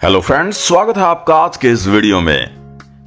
Hello friends, स्वागत है आपका आज के इस वीडियो में।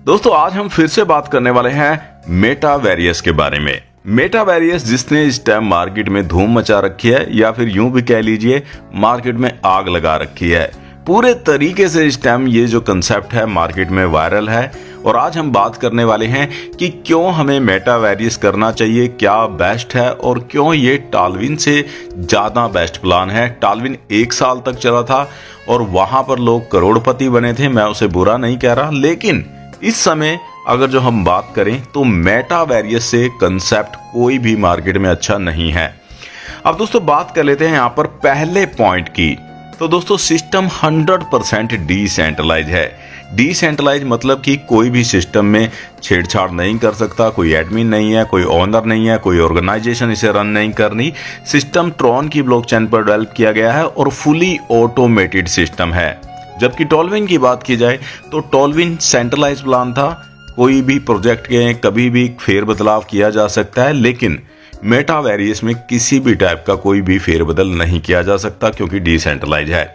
दोस्तों, आज हम फिर से बात करने वाले हैं मेटावेरियस के बारे में। मेटावेरियस जिसने इस टाइम मार्केट में धूम मचा रखी है, या फिर यूं भी कह लीजिए मार्केट में आग लगा रखी है। पूरे तरीके से इस टाइम ये जो कंसेप्ट है मार्केट में वायरल है, और आज हम बात करने वाले हैं कि क्यों हमें मेटावेरियस करना चाहिए, क्या बेस्ट है और क्यों ये टालविन से ज्यादा बेस्ट प्लान है। टालविन 1 साल तक चला था और वहां पर लोग करोड़पति बने थे, मैं उसे बुरा नहीं कह रहा, लेकिन इस समय अगर जो हम बात करें तो मेटावेरियस से कंसेप्ट कोई भी मार्केट में अच्छा नहीं है। अब दोस्तों बात कर लेते हैं यहाँ पर पहले पॉइंट की। तो दोस्तों सिस्टम 100% डिसेंट्रलाइज है। डिसेंट्रलाइज मतलब कि कोई भी सिस्टम में छेड़छाड़ नहीं कर सकता, कोई एडमिन नहीं है, कोई ओनर नहीं है, कोई ऑर्गेनाइजेशन इसे रन नहीं करनी। सिस्टम ट्रॉन की ब्लॉकचेन पर डेवलप किया गया है और फुली ऑटोमेटेड सिस्टम है। जबकि टॉलविन की बात की जाए तो टॉलविन सेंट्रलाइज प्लान था, कोई भी प्रोजेक्ट के कभी भी फेरबदलाव किया जा सकता है, लेकिन मेटावेरियस में किसी भी टाइप का कोई भी फेरबदल नहीं किया जा सकता क्योंकि डिसेंट्रलाइज है।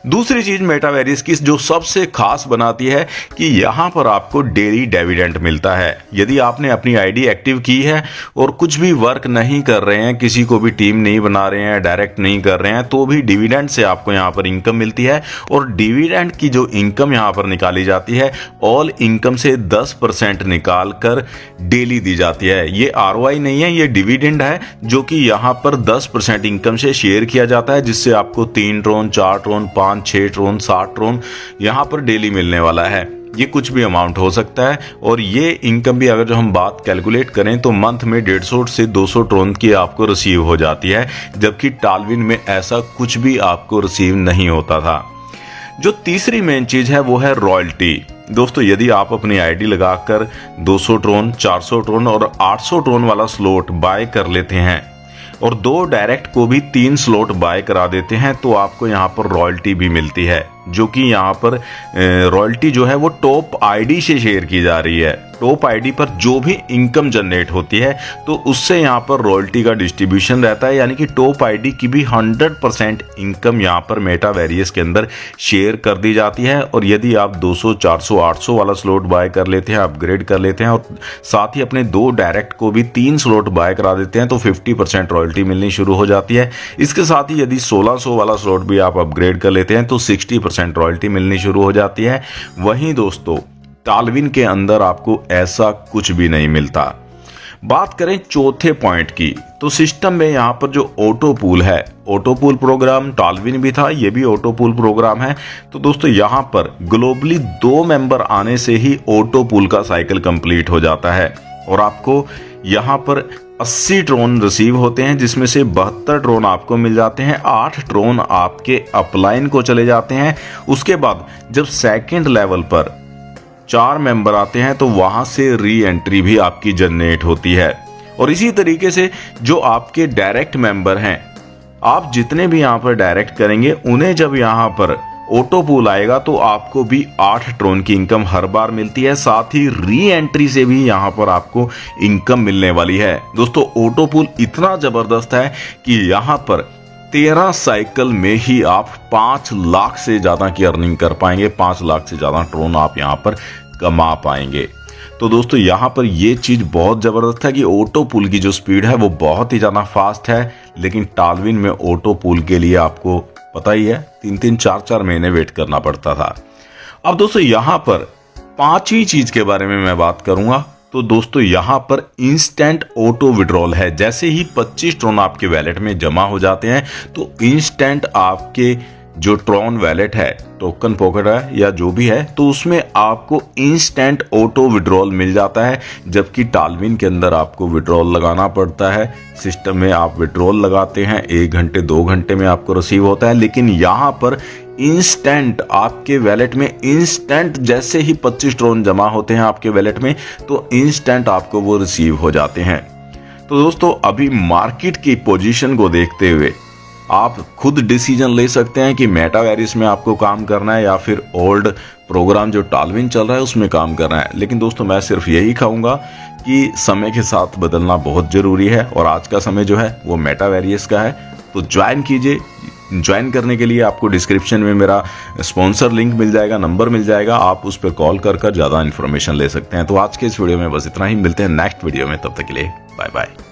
दूसरी चीज मेटावेरियस की जो सबसे खास बनाती है कि यहां पर आपको डेली डिविडेंड मिलता है। यदि आपने अपनी आईडी एक्टिव की है और कुछ भी वर्क नहीं कर रहे हैं, किसी को भी टीम नहीं बना रहे हैं, डायरेक्ट नहीं कर रहे हैं, तो भी डिविडेंड से आपको यहां पर इनकम मिलती है। और डिविडेंड की जो इनकम यहां पर निकाली जाती है, ऑल इनकम से 10% निकाल कर डेली दी जाती है। ये आरओआई नहीं है, ये डिविडेंड है जो कि यहां पर 10% इनकम से शेयर किया जाता है, जिससे आपको 3 ट्रोन, 4 ट्रोन, 5, 6 ट्रोन, 7 ट्रोन यहां पर डेली मिलने वाला है। ये कुछ भी अमाउंट हो सकता है। और ये इनकम भी अगर जो हम बात कैलकुलेट करें तो मंथ में 150 से 200 ट्रोन की आपको रिसीव हो जाती है, जबकि टालविन में ऐसा कुछ भी आपको रिसीव नहीं होता था। जो तीसरी मेन चीज है वो है रॉयल्टी। दोस्तों, यदि आप अपनी आईडी लगाकर 200 ट्रोन, 400 ट्रोन और 800 ट्रोन वाला स्लॉट बाय कर लेते हैं और 2 डायरेक्ट को भी 3 स्लॉट बाय करा देते हैं, तो आपको यहाँ पर रॉयल्टी भी मिलती है, जो कि यहाँ पर रॉयल्टी जो है वो टॉप आईडी से शेयर की जा रही है। टॉप आईडी पर जो भी इनकम जनरेट होती है तो उससे यहाँ पर रॉयल्टी का डिस्ट्रीब्यूशन रहता है, यानी कि टॉप आईडी की भी 100% इनकम यहाँ पर मेटावेरियस के अंदर शेयर कर दी जाती है। और यदि आप 200, 400, 800 वाला स्लॉट बाय कर लेते हैं, अपग्रेड कर लेते हैं और साथ ही अपने 2 डायरेक्ट को भी 3 स्लॉट बाय करा देते हैं, तो 50% रॉयल्टी मिलनी शुरू हो जाती है। इसके साथ ही यदि 1600 वाला स्लॉट भी आप अपग्रेड कर लेते हैं तो 60% रॉयल्टी मिलनी शुरू हो जाती है। वहीं दोस्तों टालविन के अंदर आपको ऐसा कुछ भी नहीं मिलता। बात करें चौथे पॉइंट की, तो सिस्टम में यहां पर जो ऑटो पूल है, ऑटो पूल प्रोग्राम टालविन भी था, ये भी ऑटो पूल प्रोग्राम है। तो दोस्तों यहां पर ग्लोबली 2 मेंबर आने से ही ऑटो पूल का साइकिल कंप्लीट हो जाता है और आपको यहां पर 80 ट्रोन रिसीव होते हैं, जिसमें से 72 ट्रोन आपको मिल जाते हैं, 8 ट्रोन आपके अपलाइन को चले जाते हैं। उसके बाद जब सेकंड लेवल पर 4 मेंबर आते हैं तो वहां से री एंट्री भी आपकी जनरेट होती है। और इसी तरीके से जो आपके डायरेक्ट मेंबर हैं, आप जितने भी यहां पर डायरेक्ट करेंगे उन्हें जब यहां पर ऑटो पूल आएगा तो आपको भी 8 ट्रोन की इनकम हर बार मिलती है। साथ ही री एंट्री से भी यहां पर आपको इनकम मिलने वाली है। दोस्तों ऑटो पूल इतना जबरदस्त है कि यहां पर 13 साइकिल में ही आप 5 लाख से ज्यादा की अर्निंग कर पाएंगे, 5 लाख से ज्यादा ट्रोन आप यहां पर कमा पाएंगे। तो दोस्तों यहां पर ये चीज बहुत जबरदस्त है कि ऑटो पूल की जो स्पीड है वो बहुत ही ज्यादा फास्ट है, लेकिन टालविन में ऑटो पूल के लिए आपको पता ही है 3-3, 4-4 महीने वेट करना पड़ता था। अब दोस्तों यहां पर 5वीं चीज के बारे में मैं बात करूंगा। तो दोस्तों यहां पर इंस्टेंट ऑटो विड्रॉल है। जैसे ही 25 ट्रोन आपके वैलेट में जमा हो जाते हैं तो इंस्टेंट आपके जो ट्रॉन वैलेट है, टोकन पॉकेट है या जो भी है, तो उसमें आपको इंस्टेंट ऑटो विड्रॉल मिल जाता है। जबकि टालविन के अंदर आपको विड्रॉल लगाना पड़ता है। सिस्टम में आप विड्रॉल लगाते हैं 1 घंटे 2 घंटे में आपको रिसीव होता है, लेकिन यहां पर इंस्टेंट आपके वैलेट में इंस्टेंट जैसे ही 25 ट्रोन जमा होते हैं आपके वैलेट में तो इंस्टेंट आपको वो रिसीव हो जाते हैं। तो दोस्तों अभी मार्केट की पोजीशन को देखते हुए आप खुद डिसीजन ले सकते हैं कि मेटावेरियस में आपको काम करना है या फिर ओल्ड प्रोग्राम जो टालविन चल रहा है उसमें काम करना है। लेकिन दोस्तों मैं सिर्फ यही कहूंगा कि समय के साथ बदलना बहुत जरूरी है और आज का समय जो है वो मेटावेरियस का है। तो ज्वाइन कीजिए, ज्वाइन करने के लिए आपको डिस्क्रिप्शन में मेरा स्पॉन्सर लिंक मिल जाएगा, नंबर मिल जाएगा, आप उस पर कॉल कर ज़्यादा इन्फॉर्मेशन ले सकते हैं। तो आज के इस वीडियो में बस इतना ही, मिलते हैं नेक्स्ट वीडियो में, तब तक के लिए बाय बाय।